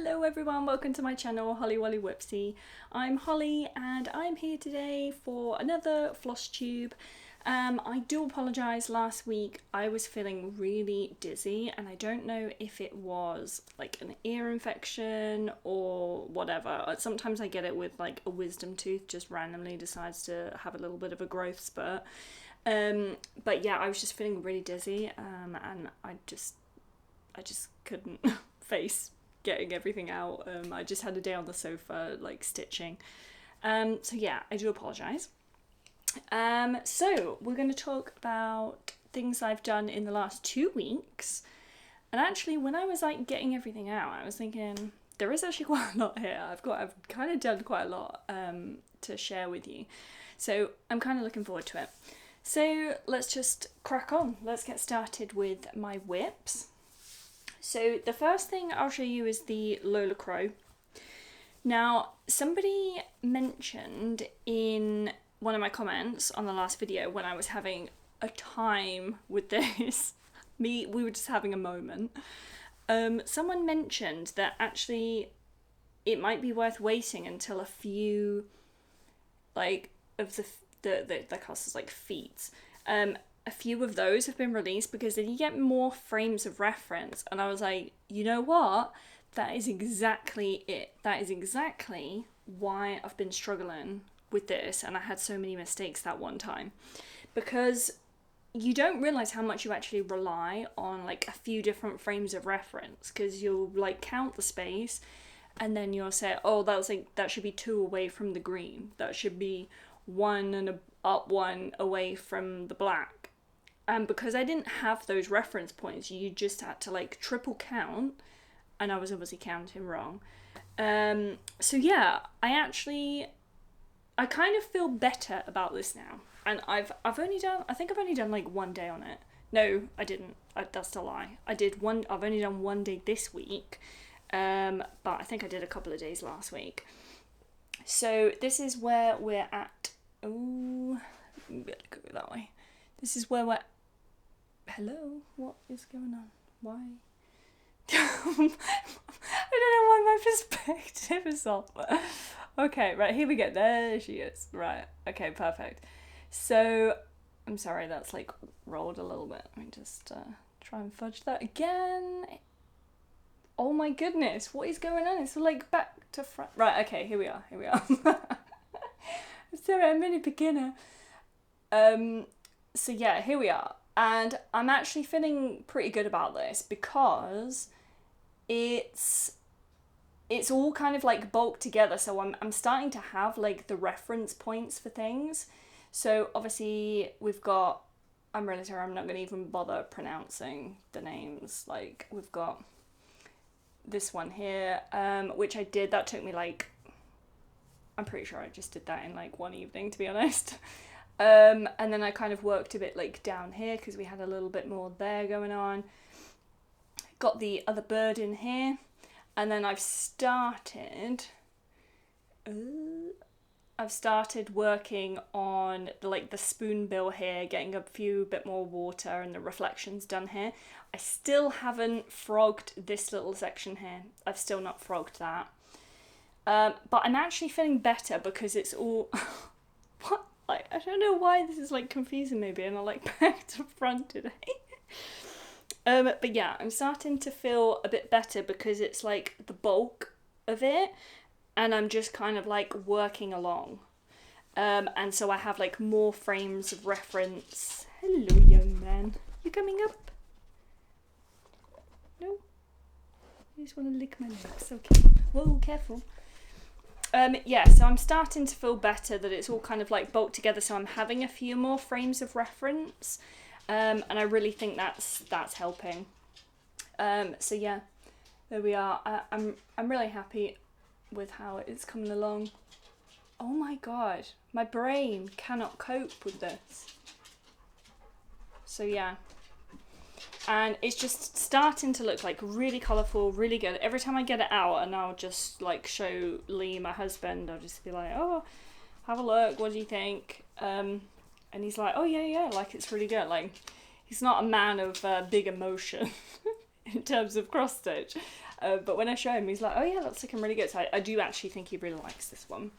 Hello everyone, welcome to my channel, Holly Wolly Whipsy. I'm Holly and I'm here today for another Flosstube. I do apologise, last week I was feeling really dizzy and I don't know if it was like an ear infection or whatever. Sometimes I get it with like a wisdom tooth, just randomly decides to have a little bit of a growth spurt. But yeah, I was just feeling really dizzy and I just couldn't face getting everything out. I just had a day on the sofa like stitching. So yeah, I do apologise. So we're going to talk about things I've done in the last 2 weeks. And actually when I was like getting everything out, I was thinking there is actually quite a lot here. I've kind of done quite a lot to share with you. So I'm kind of looking forward to it. So let's just crack on. Let's get started with my whips. So the first thing I'll show you is the Lola Crow. Now, somebody mentioned in one of my comments on the last video when I was having a time with this, we were just having a moment. Someone mentioned that actually it might be worth waiting until a few, like, of the costs like feet. A few of those have been released because then you get more frames of reference. And I was like, you know what? That is exactly it. That is exactly why I've been struggling with this. And I had so many mistakes that one time. Because you don't realise how much you actually rely on like a few different frames of reference. Because you'll like count the space and then you'll say, oh, that should be 2 away from the green. That should be 1 and up 1 away from the black. And because I didn't have those reference points, you just had to like triple count, and I was obviously counting wrong. So yeah, I kind of feel better about this now. And I've only done like 1 day on it. No, I didn't. That's a lie. I've only done 1 day this week, but I think I did a couple of days last week. So this is where we're at. Oh, better go that way. This is where we're. Hello, what is going on? Why? I don't know why my perspective is off. Okay, right, here we go. There she is. Right, okay, perfect. So, I'm sorry, that's like rolled a little bit. Let me just try and fudge that again. Oh my goodness, what is going on? It's like back to front. Right, okay, here we are. I'm sorry, I'm really beginner. So yeah, here we are. And I'm actually feeling pretty good about this because it's all kind of like bulked together. So I'm starting to have like the reference points for things. So obviously we've got, I'm really sorry, I'm not going to even bother pronouncing the names. Like we've got this one here, which I did, that took me like, I'm pretty sure I just did that in like one evening, to be honest. And then I kind of worked a bit like down here because we had a little bit more there going on. Got the other bird in here, and then I've started working on like the spoonbill here, getting a few bit more water and the reflections done here. I still haven't frogged this little section here. I've still not frogged that. But I'm actually feeling better because it's all what? Like, I don't know why this is like confusing me being like back to front today. But yeah, I'm starting to feel a bit better because it's like the bulk of it and I'm just kind of like working along. And so I have like more frames of reference. Hello, young man. You coming up? No? You just want to lick my legs. Okay. Whoa, careful. Yeah, so I'm starting to feel better that it's all kind of like bulked together, so I'm having a few more frames of reference, and I really think that's helping. So yeah, there we are. I'm really happy with how it's coming along. Oh my god, my brain cannot cope with this. So yeah. And it's just starting to look like really colourful, really good. Every time I get it out and I'll just like show Lee, my husband, I'll just be like, oh, have a look, what do you think? And he's like, oh yeah, like it's really good. Like he's not a man of big emotion in terms of cross stitch. But when I show him, he's like, oh yeah, that's looking really good. So I do actually think he really likes this one.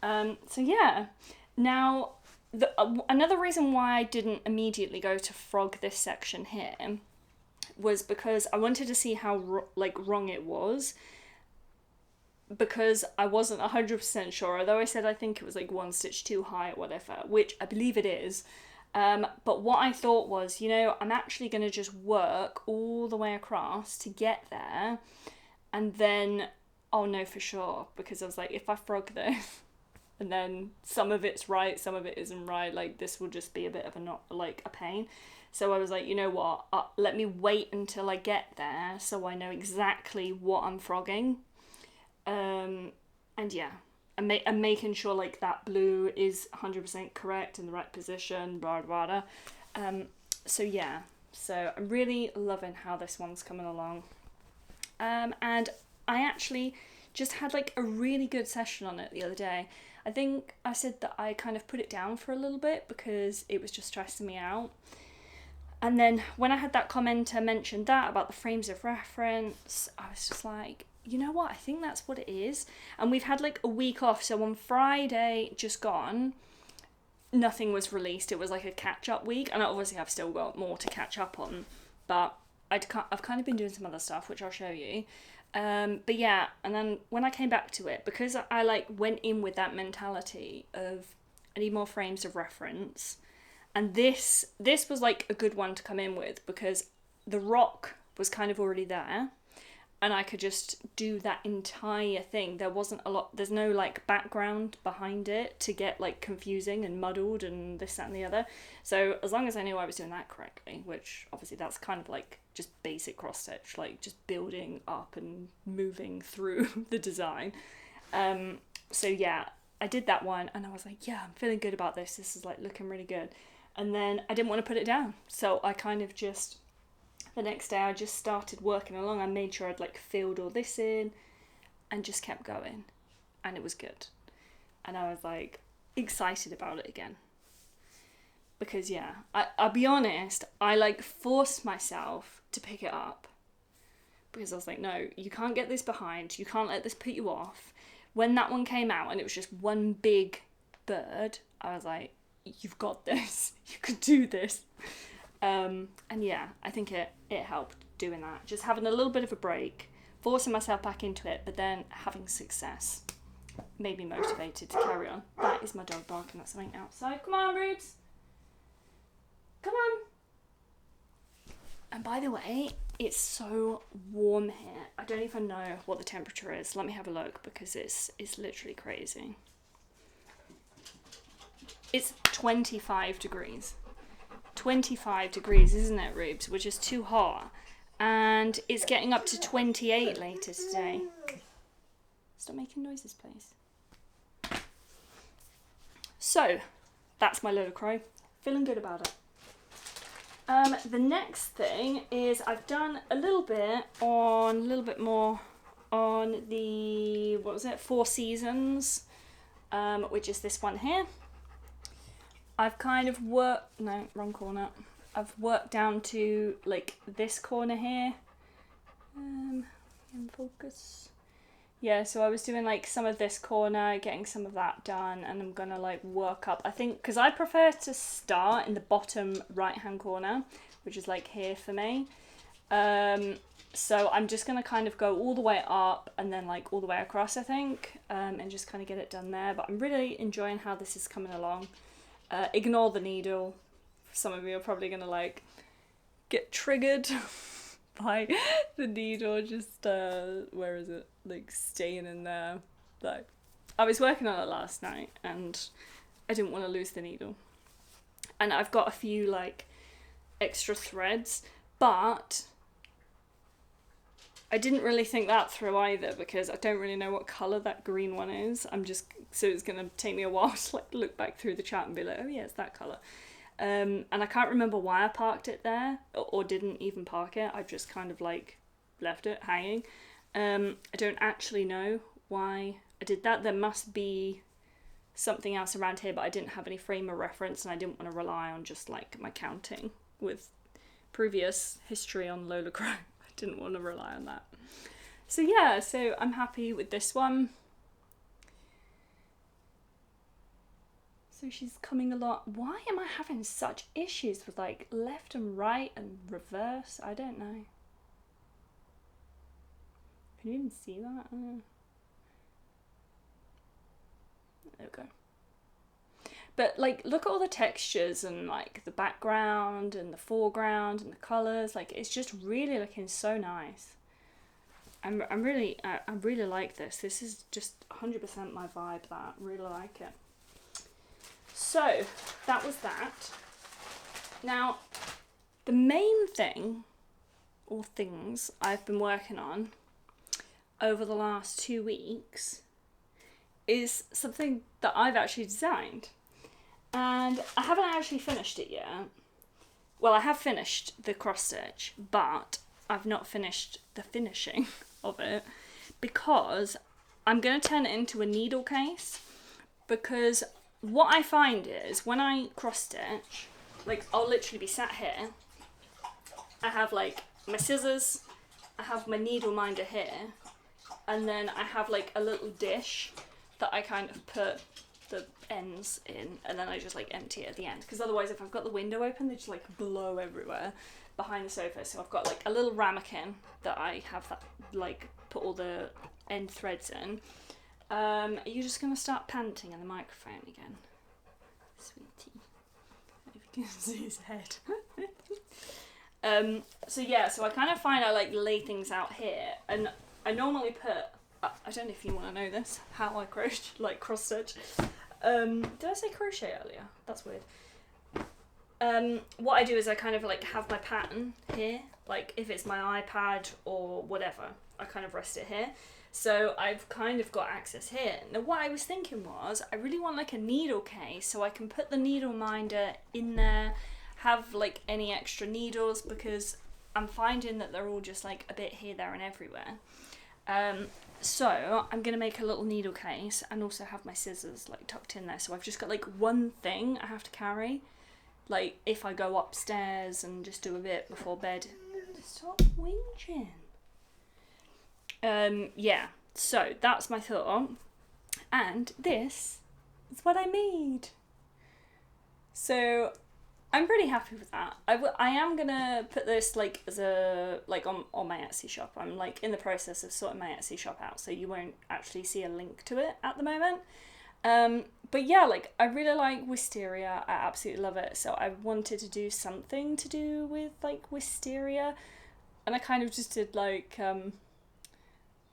So yeah. Now, another reason why I didn't immediately go to frog this section here was because I wanted to see how wrong it was, because I wasn't 100% sure, although I said I think it was like one stitch too high or whatever, which I believe it is. But what I thought was, I'm actually going to just work all the way across to get there, and then I'll know for sure, because I was like, if I frog this and then some of it's right, some of it isn't right, like this will just be a bit of a pain. So I was like, you know what, let me wait until I get there so I know exactly what I'm frogging. And yeah, I'm making sure like that blue is 100% correct in the right position, blah, blah, blah. So yeah, so I'm really loving how this one's coming along. And I actually just had like a really good session on it the other day. I think I said that I kind of put it down for a little bit because it was just stressing me out. And then when I had that commenter mention that about the frames of reference, I was just like, you know what, I think that's what it is. And we've had like a week off, so on Friday just gone, nothing was released. It was like a catch-up week, and obviously I've still got more to catch up on, but I've kind of been doing some other stuff, which I'll show you. But yeah, and then when I came back to it, because I like went in with that mentality of I need more frames of reference, and this was like a good one to come in with, because the rock was kind of already there, and I could just do that entire thing. There wasn't a lot, there's no like background behind it to get like confusing and muddled and this, that and the other. So as long as I knew I was doing that correctly, which obviously that's kind of like just basic cross stitch, like just building up and moving through the design. So yeah, I did that one and I was like, yeah, I'm feeling good about this. This is like looking really good. And then I didn't want to put it down. So I kind of just, the next day I just started working along. I made sure I'd like filled all this in and just kept going, and it was good. And I was like excited about it again, because yeah, I'll be honest, I like forced myself to pick it up, because I was like, no, you can't get this behind, you can't let this put you off. When that one came out and it was just one big bird, I was like, you've got this, you can do this. And yeah, I think it helped doing that. Just having a little bit of a break, forcing myself back into it, but then having success made me motivated to carry on. That is my dog barking at something outside. Come on, Rubes. Come on. And by the way, it's so warm here. I don't even know what the temperature is. Let me have a look, because it's literally crazy. It's 25 degrees. 25 degrees, isn't it, Rubes? Which is too hot. And it's getting up to 28 later today. Stop making noises, please. So, that's my load of crow. Feeling good about it. The next thing is I've done a little bit more on the, what was it, 4 Seasons, which is this one here. I've kind of worked, no, wrong corner. I've worked down to like this corner here. In focus. Yeah, so I was doing like some of this corner, getting some of that done, and I'm gonna like work up. I think, because I prefer to start in the bottom right hand corner, which is like here for me. So I'm just gonna kind of go all the way up and then like all the way across, I think, and just kind of get it done there. But I'm really enjoying how this is coming along. Ignore the needle. Some of you are probably gonna like get triggered by the needle just where is it, like staying in there. Like, I was working on it last night and I didn't want to lose the needle, and I've got a few like extra threads, but I didn't really think that through either, because I don't really know what colour that green one is. So it's going to take me a while to like look back through the chat and be like, oh yeah, it's that colour. And I can't remember why I parked it there, or didn't even park it. I just kind of like left it hanging. I don't actually know why I did that. There must be something else around here, but I didn't have any frame of reference, and I didn't want to rely on just like my counting with previous history on Lola Crow. Didn't want to rely on that. So yeah, so I'm happy with this one. So she's coming along. Why am I having such issues with like left and right and reverse? I don't know. Can you even see that? There we go. But like, look at all the textures and like the background and the foreground and the colours. Like, it's just really looking so nice. I really like this. This is just 100% my vibe. That really like it. So that was that. Now, the main thing or things I've been working on over the last 2 weeks is something that I've actually designed. And I haven't actually finished it yet. Well, I have finished the cross stitch, but I've not finished the finishing of it because I'm going to turn it into a needle case. Because what I find is when I cross stitch, like I'll literally be sat here. I have like my scissors, I have my needle minder here, and then I have like a little dish that I kind of put the ends in, and then I just like empty it at the end, because otherwise if I've got the window open they just like blow everywhere behind the sofa. So I've got like a little ramekin that I have that like put all the end threads in. Are you just gonna start panting in the microphone again, sweetie? If you can see his head. So yeah, so I kind of find I like lay things out here, and I normally put, I don't know if you want to know this, how I crochet, like cross stitch. Did I say crochet earlier? That's weird. What I do is I kind of like have my pattern here, like if it's my iPad or whatever, I kind of rest it here. So I've kind of got access here. Now what I was thinking was, I really want like a needle case so I can put the needle minder in there, have like any extra needles, because I'm finding that they're all just like a bit here, there and everywhere. So I'm going to make a little needle case and also have my scissors like tucked in there. So I've just got like one thing I have to carry. Like if I go upstairs and just do a bit before bed. Stop whinging. Yeah, so that's my thought. And this is what I made. So I'm pretty happy with that. I am gonna put this like as a like on my Etsy shop. I'm like in the process of sorting my Etsy shop out, so you won't actually see a link to it at the moment. But yeah, like I really like wisteria. I absolutely love it. So I wanted to do something to do with like wisteria, and I kind of just did like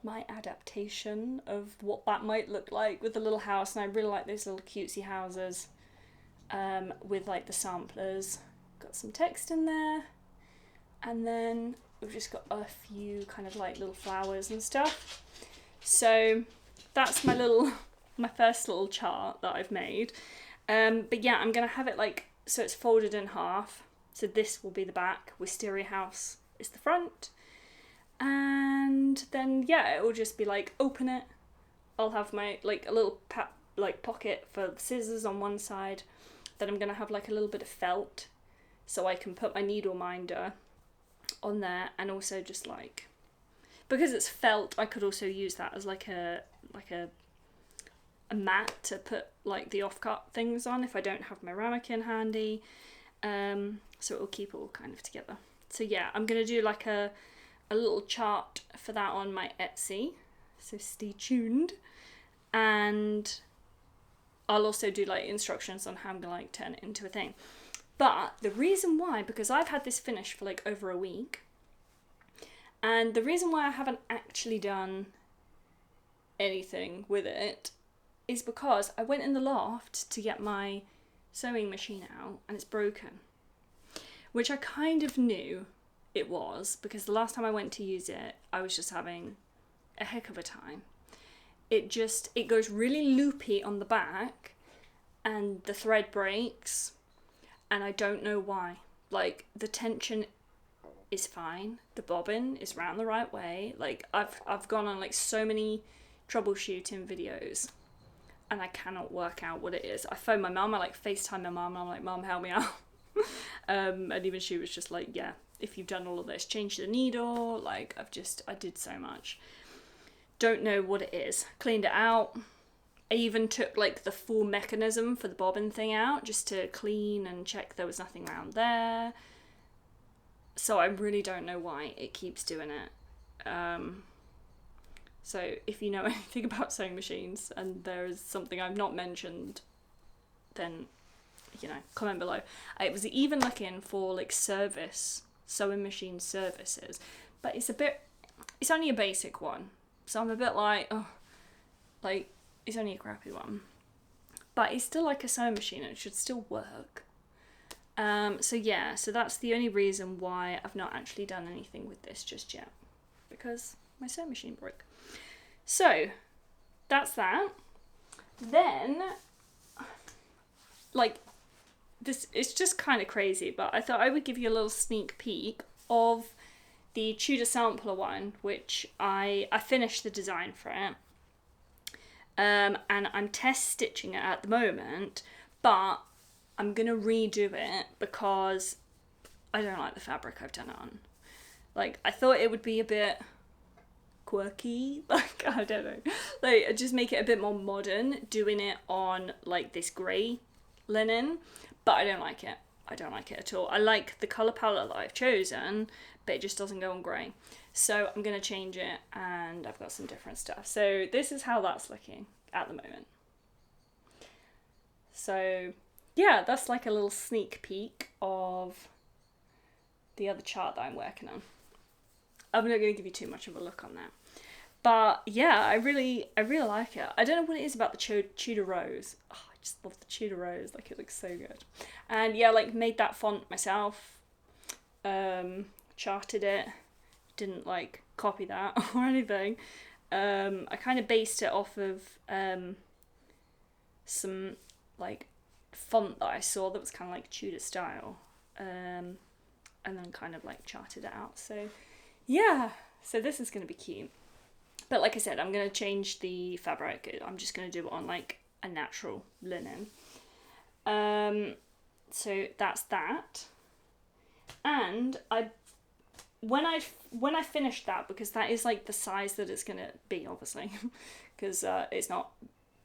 my adaptation of what that might look like with the little house. And I really like those little cutesy houses. With like the samplers, got some text in there, and then we've just got a few kind of like little flowers and stuff. So that's my first little chart that I've made. But yeah, I'm gonna have it like, so it's folded in half. So this will be the back, Wisteria House is the front, and then yeah, it will just be like open it. I'll have my like a little pocket for the scissors on one side. Then I'm going to have like a little bit of felt so I can put my needle minder on there, and also just like, because it's felt, I could also use that as like a mat to put like the offcut things on if I don't have my ramekin handy. So it will keep it all kind of together. So yeah, I'm going to do like a little chart for that on my Etsy, so stay tuned. And I'll also do like instructions on how I'm gonna like turn it into a thing. But the reason why, because I've had this finished for like over a week, and the reason why I haven't actually done anything with it is because I went in the loft to get my sewing machine out and it's broken. Which I kind of knew it was, because the last time I went to use it, I was just having a heck of a time. It goes really loopy on the back and the thread breaks, and I don't know why. Like the tension is fine, the bobbin is round the right way. Like I've gone on like so many troubleshooting videos and I cannot work out what it is. I phoned my mum, I like FaceTime my mum, and I'm like, Mum, help me out. And even she was just like, yeah, if you've done all of this, change the needle, like I did so much. Don't know what it is. Cleaned it out. I even took like the full mechanism for the bobbin thing out just to clean and check there was nothing around there. So I really don't know why it keeps doing it. So if you know anything about sewing machines and there is something I've not mentioned, then, you know, comment below. I was even looking for like sewing machine services, but it's only a basic one. So I'm a bit like, oh, like, it's only a crappy one. But it's still like a sewing machine and it should still work. So yeah, so that's the only reason why I've not actually done anything with this just yet. Because my sewing machine broke. So, that's that. Then, like, this, it's just kind of crazy, but I thought I would give you a little sneak peek of the Tudor sampler one, which I finished the design for it. And I'm test stitching it at the moment, but I'm going to redo it because I don't like the fabric I've done it on. Like, I thought it would be a bit quirky, like, I don't know, like, just make it a bit more modern doing it on like this grey linen, but I don't like it. I don't like it at all. I like the colour palette that I've chosen, but it just doesn't go on grey. So I'm going to change it and I've got some different stuff. So this is how that's looking at the moment. So yeah, that's like a little sneak peek of the other chart that I'm working on. I'm not going to give you too much of a look on that. But yeah, I really like it. I don't know what it is about the Tudor Rose. Oh, I just love the Tudor Rose. Like, it looks so good. And yeah, like, made that font myself. Charted it. Didn't like copy that or anything. I kind of based it off of some like font that I saw that was kind of like Tudor style. And then kind of like charted it out. So yeah, so this is going to be cute. But like I said, I'm going to change the fabric. I'm just going to do it on like a natural linen. So that's that. And when I finished that, because that is like the size that it's going to be, obviously, because it's not,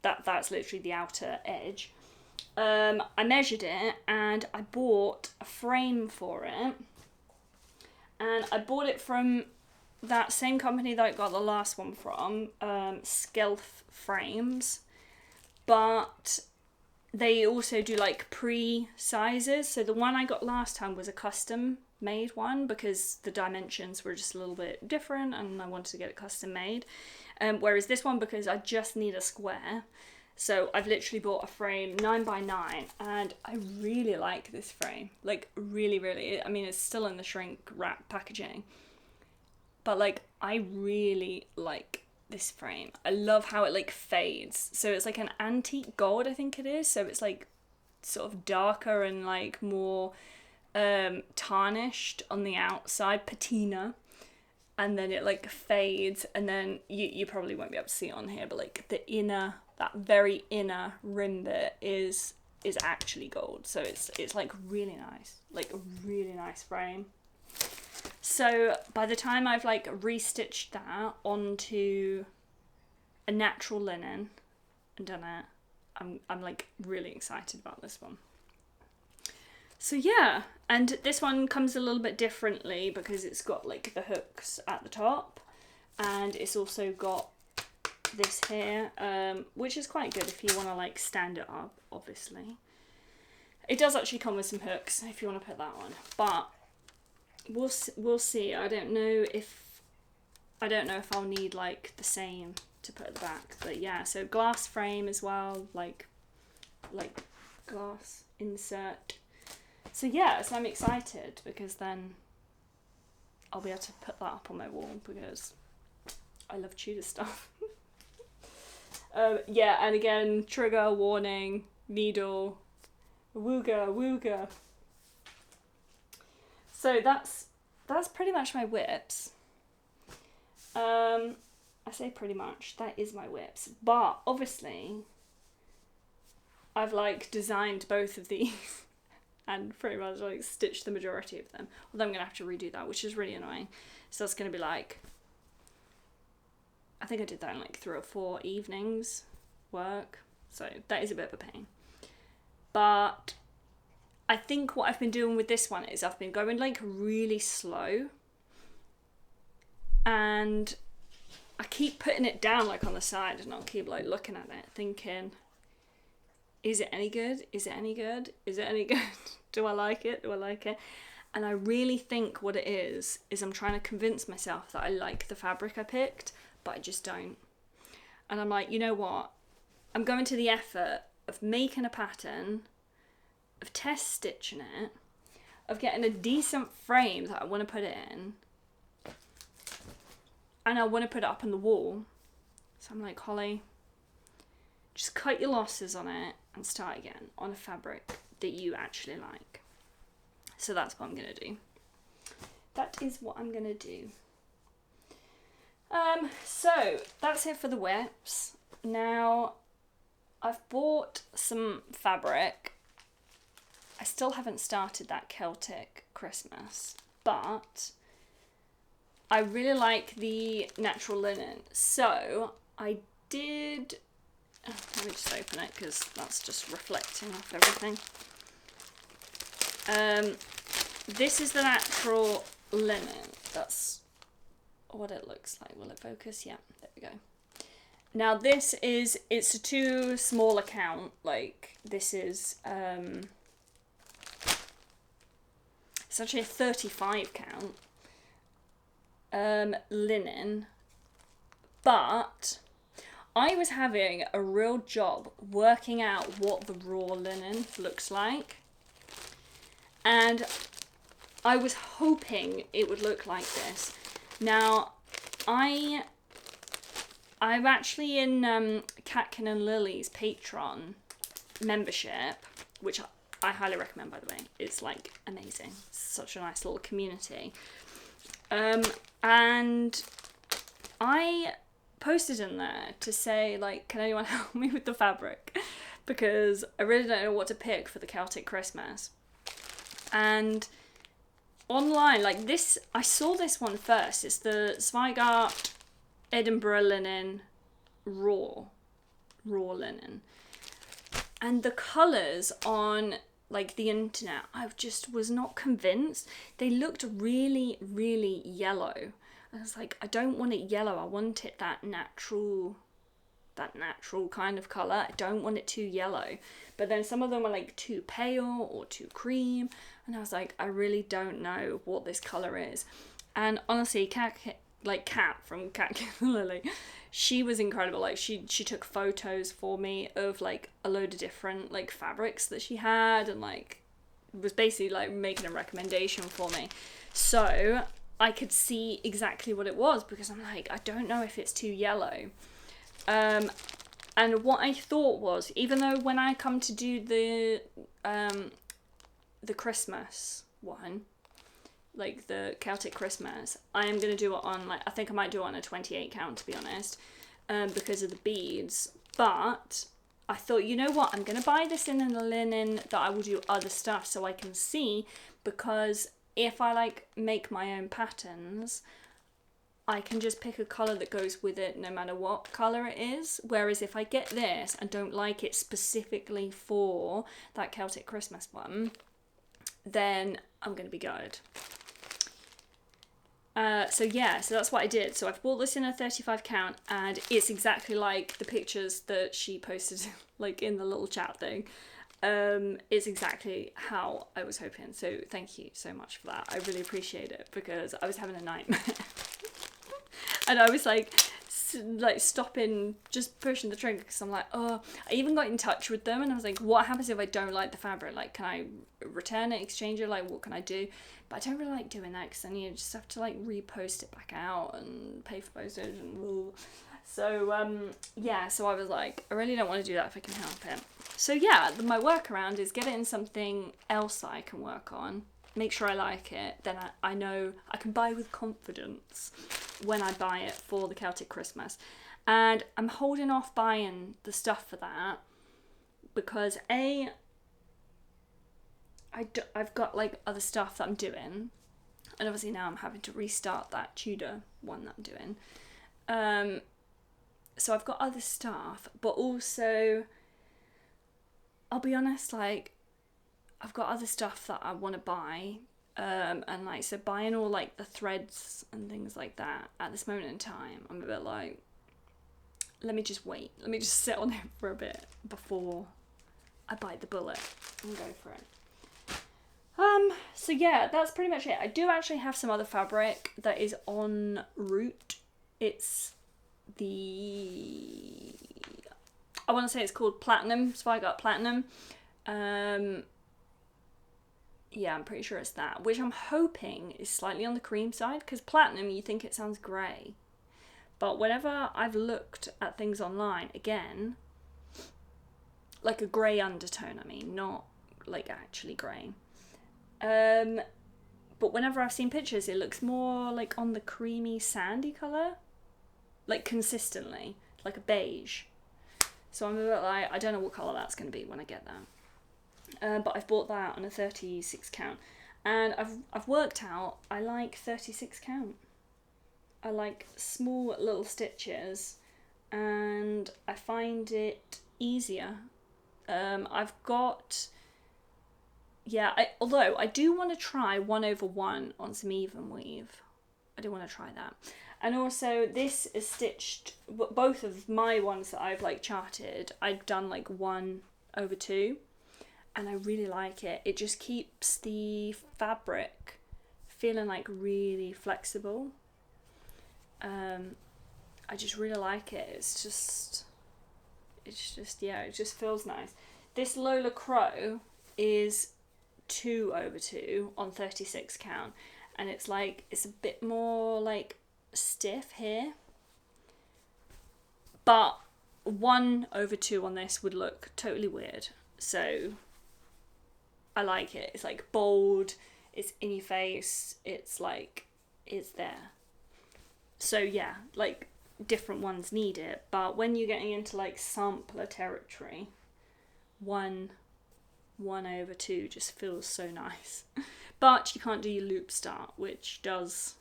that's literally the outer edge. I measured it and I bought a frame for it. And I bought it from that same company that I got the last one from, Skelf Frames, but they also do like pre-sizes. So the one I got last time was a custom made one because the dimensions were just a little bit different and I wanted to get it custom made. Whereas this one, because I just need a square, so I've literally bought a frame 9x9 and I really like this frame. Like, really. I mean, it's still in the shrink wrap packaging, but like, I really like this frame. I love how it like fades. So it's like an antique gold, I think it is. So it's like sort of darker and like more tarnished on the outside, patina, and then it like fades, and then you probably won't be able to see it on here, but like the inner, that very inner rim bit is actually gold. So it's like really nice, like a really nice frame. So by the time I've like restitched that onto a natural linen and done it, I'm like really excited about this one. So yeah, and this one comes a little bit differently because it's got like the hooks at the top, and it's also got this here, which is quite good if you want to like stand it up, obviously. It does actually come with some hooks if you want to put that on, but we'll see. I don't know if I'll need like the same to put at the back, but yeah. So glass frame as well, like glass insert. So yeah, so I'm excited because then I'll be able to put that up on my wall because I love Tudor stuff. Yeah, and again, trigger warning, needle, wooga. So that's pretty much my whips. I say pretty much, that is my whips. But obviously, I've like designed both of these and pretty much like stitched the majority of them. Although I'm going to have to redo that, which is really annoying. So that's going to be like I think I did that in like 3 or 4 evenings work. So that is a bit of a pain. But I think what I've been doing with this one is I've been going like really slow. And I keep putting it down like on the side, and I'll keep like looking at it thinking, is it any good? Is it any good? Is it any good? Do I like it? Do I like it? And I really think what it is I'm trying to convince myself that I like the fabric I picked, but I just don't. And I'm like, you know what? I'm going to the effort of making a pattern, of test stitching it, of getting a decent frame that I want to put it in, and I want to put it up on the wall. So I'm like, Holly, just cut your losses on it and start again on a fabric that you actually like. So that's what I'm going to do. That is what I'm going to do. So that's it for the whips. Now, I've bought some fabric. I still haven't started that Celtic Christmas, but I really like the natural linen. So I did, let me just open it because that's just reflecting off everything. This is the natural linen. That's what it looks like. Will it focus? Yeah, there we go. Now this is, it's a too small account. Like this is, it's actually a 35 count. Linen, but I was having a real job working out what the raw linen looks like, and I was hoping it would look like this. Now I'm actually in Catkin and Lily's Patreon membership, which I highly recommend, by the way. It's like amazing. It's such a nice little community. And I posted in there to say, like, can anyone help me with the fabric? Because I really don't know what to pick for the Celtic Christmas. And online, like this, I saw this one first. It's the Zweigart Edinburgh linen raw linen. And the colours on like the internet, I just was not convinced. They looked really, really yellow. I was like, I don't want it yellow. I want it that natural kind of colour. I don't want it too yellow. But then some of them were like too pale or too cream. And I was like, I really don't know what this colour is. And honestly, Kat from Cat Lily, she was incredible. Like she took photos for me of like a load of different like fabrics that she had, and like was basically like making a recommendation for me. So I could see exactly what it was, because I'm like, I don't know if it's too yellow. And what I thought was, even though when I come to do the Christmas one, like the Celtic Christmas, I am going to do it on, like, I think I might do it on a 28 count, to be honest, because of the beads. But I thought, you know what, I'm going to buy this in a linen that I will do other stuff so I can see, because if I like make my own patterns, I can just pick a colour that goes with it no matter what colour it is. Whereas if I get this and don't like it specifically for that Celtic Christmas one, then I'm going to be gutted. So that's what I did. So I've bought this in a 35 count, and it's exactly like the pictures that she posted like in the little chat thing. It's exactly how I was hoping. So thank you so much for that. I really appreciate it, because I was having a nightmare. And I was like stopping, just pushing the trigger, because I'm like, oh, I even got in touch with them, and I was like, what happens if I don't like the fabric? Like, can I return it, exchange it? Like, what can I do? But I don't really like doing that, because then you just have to like repost it back out and pay for postage and ugh. So so I was like, I really don't want to do that if I can help it. So yeah, my workaround is get it in something else that I can work on, make sure I like it, then I know I can buy with confidence when I buy it for the Celtic Christmas. And I'm holding off buying the stuff for that because I've got like other stuff that I'm doing, and obviously now I'm having to restart that Tudor one that I'm doing. So I've got other stuff, but also, I'll be honest, like, I've got other stuff that I want to buy. And like, so buying all like the threads and things like that at this moment in time, I'm a bit like, let me just wait. Let me just sit on it for a bit before I bite the bullet and go for it. So yeah, that's pretty much it. I do actually have some other fabric that is en route. It's the, I want to say it's called Platinum, so I got Platinum. Yeah, I'm pretty sure it's that, which I'm hoping is slightly on the cream side, because Platinum, you think it sounds grey. But whenever I've looked at things online, again, like a grey undertone, I mean, not like actually grey. But whenever I've seen pictures, it looks more like on the creamy sandy colour. Like consistently, like a beige. So I'm a bit like, I don't know what colour that's going to be when I get that. But I've bought that on a 36 count. And I've worked out, I like 36 count. I like small little stitches, and I find it easier. I've got, yeah, although I do want to try 1/1 on some even weave. I do want to try that. And also this is stitched, both of my ones that I've like charted, I've done like 1/2, and I really like it. It just keeps the fabric feeling like really flexible. I just really like it. It's just, yeah, it just feels nice. This Lola Crow is 2/2 on 36 count, and it's like, it's a bit more like stiff here, but 1/2 on this would look totally weird. So I like it. It's like bold, it's in your face, it's like, it's there. So yeah, like different ones need it, but when you're getting into like sampler territory, 1/2 just feels so nice. But you can't do your loop start, which does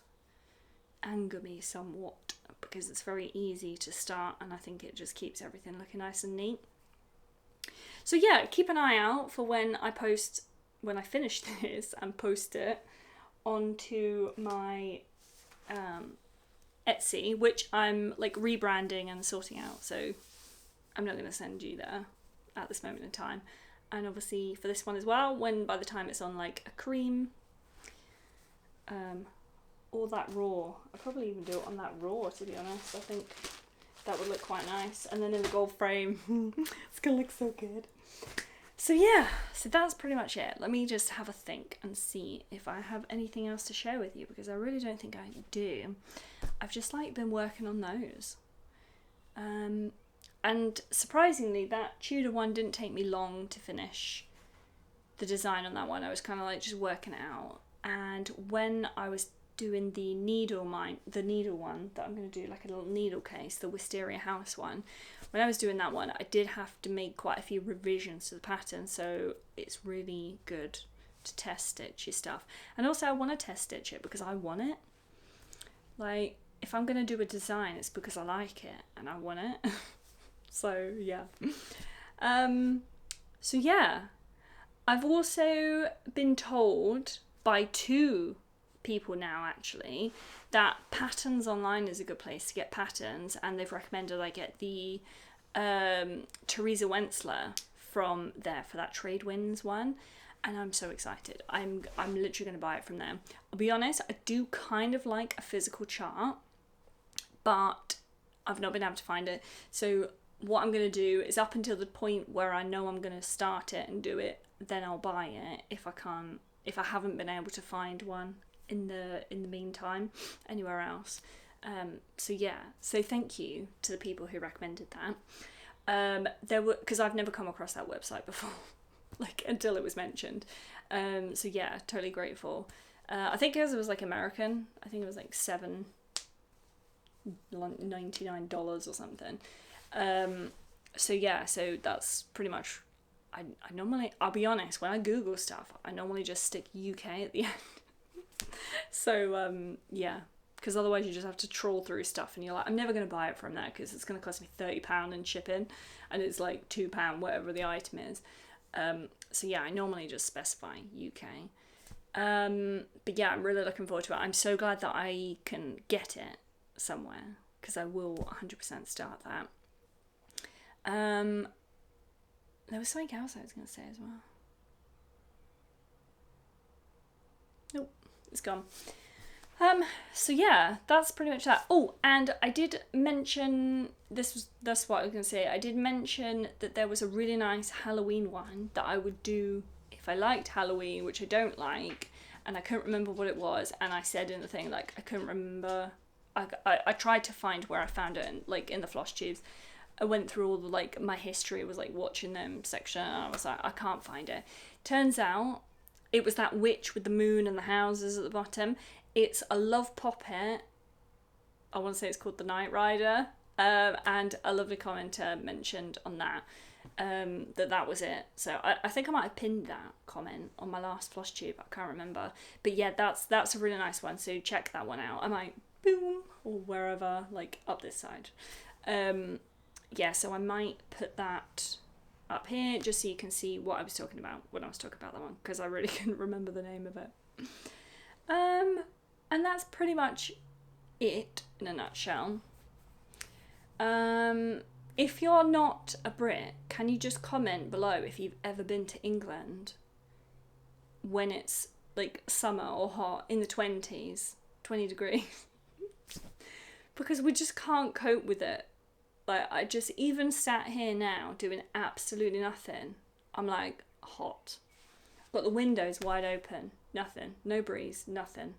anger me somewhat, because it's very easy to start, and I think it just keeps everything looking nice and neat. So yeah, keep an eye out for when I finish this and post it onto my Etsy, which I'm like rebranding and sorting out, so I'm not going to send you there at this moment in time. And obviously for this one as well, by the time it's on like a cream, or that raw, I'd probably even do it on that raw, to be honest. I think that would look quite nice, and then in the gold frame, it's gonna look so good. So yeah, so that's pretty much it. Let me just have a think and see if I have anything else to share with you, because I really don't think I do. I've just like been working on those. And surprisingly, that Tudor one didn't take me long to finish the design on that one. I was kind of like just working it out. And when I was doing the needle one that I'm going to do, like a little needle case, the Wisteria House one, when I was doing that one, I did have to make quite a few revisions to the pattern, so it's really good to test stitch your stuff. And also I want to test stitch it because I want it. Like, if I'm going to do a design, it's because I like it and I want it. So yeah. So yeah, I've also been told by 2 people now actually that Patterns Online is a good place to get patterns, and they've recommended I get the Teresa Wentzler from there for that Trade Winds one, and I'm so excited. I'm literally going to buy it from there. I'll be honest, I do kind of like a physical chart, but I've not been able to find it. So what I'm going to do is, up until the point where I know I'm going to start it and do it, then I'll buy it if I haven't been able to find one in the meantime anywhere else. So yeah, so thank you to the people who recommended that. Because I've never come across that website before, like until it was mentioned. So yeah, totally grateful. I think because it was like American, I think it was like $7.99 or something. So yeah, so that's pretty much, I normally, I'll be honest, when I Google stuff, I normally just stick UK at the end. So yeah, because otherwise you just have to trawl through stuff and you're like, I'm never going to buy it from there because it's going to cost me £30 in shipping, and it's like £2 whatever the item is. So yeah, I normally just specify UK. But yeah, I'm really looking forward to it. I'm so glad that I can get it somewhere, because I will 100% start that. There was something else I was going to say as well. Nope, it's gone. So yeah, that's pretty much that. Oh, and I did mention, that's what I was going to say. I did mention that there was a really nice Halloween one that I would do if I liked Halloween, which I don't like, and I couldn't remember what it was, and I said in the thing, like, I couldn't remember. I tried to find where I found it, in the Flosstubes. I went through all the, like, my history was, like, watching them section, and I was like, I can't find it. Turns out, it was that witch with the moon and the houses at the bottom. It's a love poppet. I want to say it's called the Night Rider. And a lovely commenter mentioned on that, that was it. So I think I might have pinned that comment on my last Flosstube. I can't remember. But yeah, that's a really nice one. So check that one out. I might, boom, or wherever, like up this side. Yeah, so I might put that up here just so you can see what I was talking about when I was talking about that one, because I really couldn't remember the name of it. And that's pretty much it in a nutshell. If you're not a Brit, can you just comment below if you've ever been to England when it's like summer or hot in the 20s, 20 degrees? Because we just can't cope with it. Like, I just, even sat here now doing absolutely nothing, I'm like, hot. Got the windows wide open, nothing, no breeze, nothing.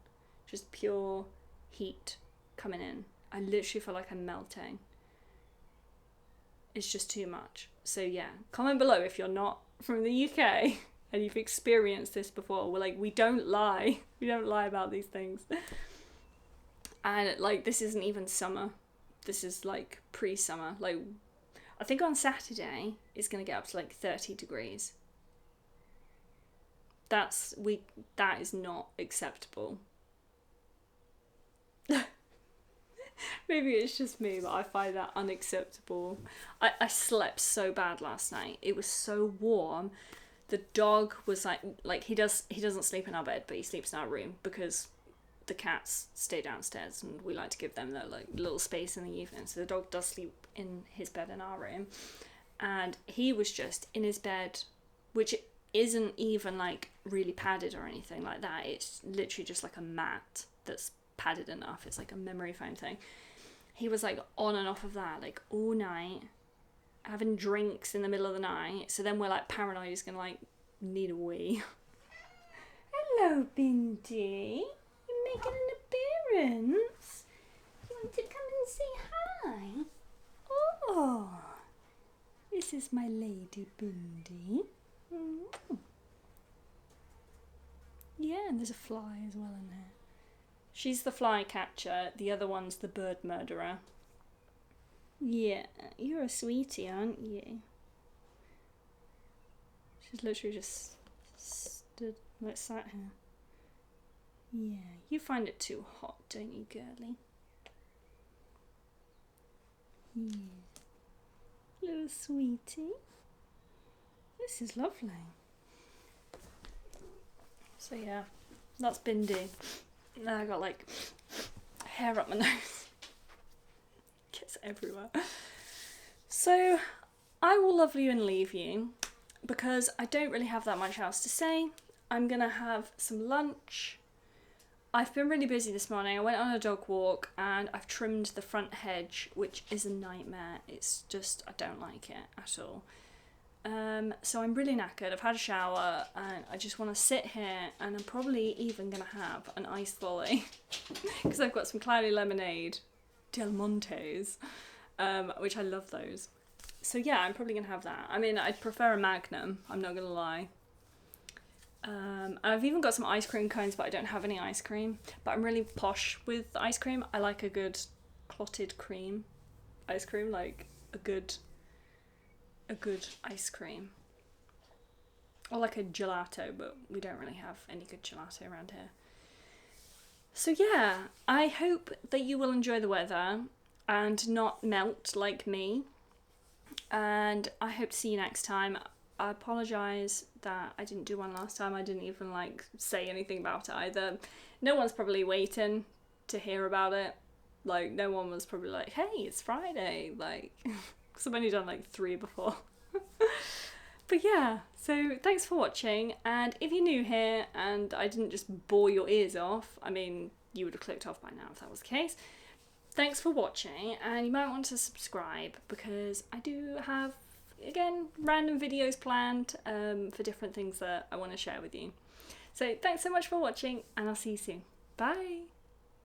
Just pure heat coming in. I literally feel like I'm melting. It's just too much. So yeah, comment below if you're not from the UK and you've experienced this before. We're like, we don't lie. We don't lie about these things. And like, this isn't even summer. This is like pre-summer. Like, I think on Saturday it's gonna get up to like 30 degrees. That is not acceptable. Maybe it's just me, but I find that unacceptable. I slept so bad last night. It was so warm. The dog was like he doesn't sleep in our bed, but he sleeps in our room because the cats stay downstairs and we like to give them their like little space in the evening. So the dog does sleep in his bed in our room, and he was just in his bed, which isn't even like really padded or anything like that. It's literally just like a mat that's padded enough. It's like a memory foam thing. He was like on and off of that like all night, having drinks in the middle of the night. So then we're like paranoid he's gonna like need a wee. Hello, Bindi. You're making an appearance. You want to come and say hi? Oh, this is my lady Bindi. Mm. Yeah, and there's a fly as well in there. She's the fly catcher, the other one's the bird murderer. Yeah, you're a sweetie, aren't you? She's literally just stood, like, sat here. Yeah, you find it too hot, don't you, girlie? Yeah. Little sweetie. This is lovely. So yeah, that's Bindi. Now I got like hair up my nose. Gets everywhere. So I will love you and leave you because I don't really have that much else to say. I'm gonna have some lunch. I've been really busy this morning. I went on a dog walk and I've trimmed the front hedge, which is a nightmare. It's just, I don't like it at all. So I'm really knackered. I've had a shower and I just want to sit here, and I'm probably even going to have an iced volley because I've got some cloudy lemonade, Del Montes, which I love those. So yeah, I'm probably going to have that. I mean, I'd prefer a Magnum, I'm not going to lie. I've even got some ice cream cones, but I don't have any ice cream. But I'm really posh with ice cream. I like a good clotted cream ice cream, like a good ice cream. Or like a gelato, but we don't really have any good gelato around here. So yeah, I hope that you will enjoy the weather and not melt like me. And I hope to see you next time. I apologise that I didn't do one last time. I didn't even like say anything about it either. No one's probably waiting to hear about it. Like, no one was probably like, hey, it's Friday. Like, because I've only done like 3 before. But yeah, so thanks for watching. And if you're new here and I didn't just bore your ears off, I mean, you would have clicked off by now if that was the case. Thanks for watching, and you might want to subscribe because I do have, again, random videos planned for different things that I want to share with you. So thanks so much for watching, and I'll see you soon. Bye!